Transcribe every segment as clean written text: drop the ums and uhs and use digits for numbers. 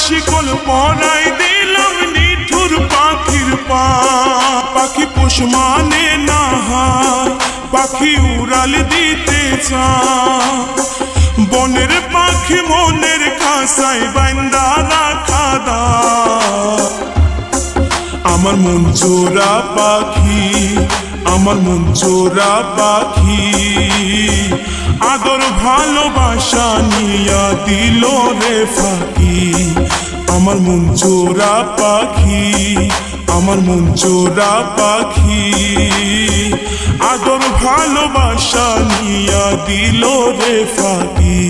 শিকল পরাই দিলাম নিঠুর পাখির পা। পাখি পোষ মানে না হার, পাখি উড়াল দিতে চায়। বনের পাখি মনের খাসায় বান্দা রাখা দায়। আমার মন চোরা পাখি, আমার মন চোরা পাখি, আদর ভালোবাসা নিয়া দিল রে ফাঁকি। আমার মন চোরা পাখি, আমার মন চোরা পাখি, আদর ভালোবাসা নিয়া দিল রে ফাঁকি।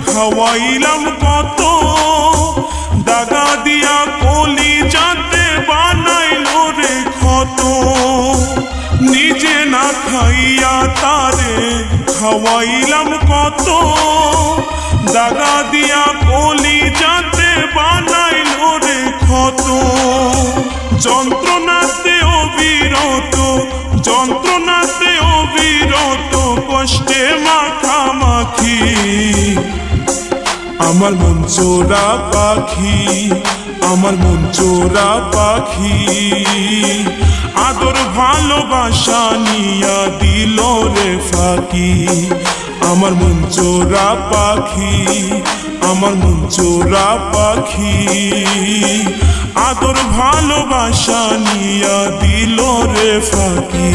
খাওয়াইলাম কত দাগা দিয়া কলি যাতে বানাইলো রে ক্ষত। নিজে না খাইয়া তারে খাওয়াইলাম কত দাগা দিয়া কলি যাতে বানাইলো রে ক্ষত। যন্ত্রণাতে অবিরত, যন্ত্রণাতে অবিরত, কষ্টে মাখামাখি। আমার মন চোরা পাখি, আমার মন চোরা পাখি, আদর ভালোবাসা নিয়া দিল রে ফাঁকি। আমার মন চোরা পাখি, আমার মন চোরা পাখি, আদর ভালোবাসা নিয়া দিল রে ফাঁকি।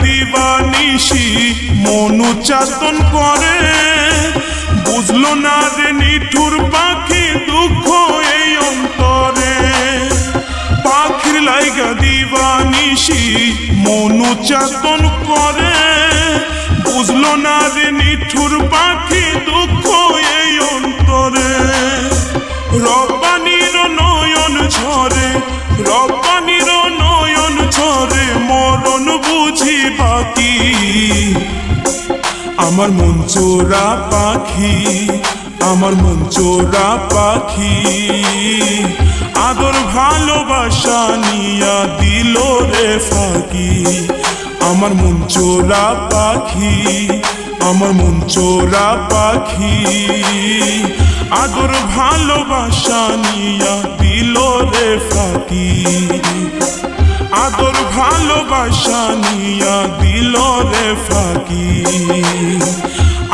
দিবানিশি মনু চাতন করে, বুঝলো না রে নিঠুর পাখি দুঃখ এই অন্তরে। পাখির লাইগা দিবানিশি মনু চাতন করে, বুঝলো না রে নিঠুর পাখি দুঃখ এই অন্তরে। রব্বানির নয়ন ঝরে, রব্বানির নয়ন ঝরে, মরণ বুঝি বাকি। আমার মন চোরা পাখি, আমার মন চোরা পাখি, আদর ভালোবাসা নিয়া দিল রে ফাঁকি। আমার মন চোরা পাখি, আমার মন চোরা পাখি, আদর ভালোবাসা নিয়া দিল রে ফাঁকি। আদর ভালোবাসা নিয়া দিল রে ফাঁকি,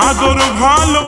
আদর ভালো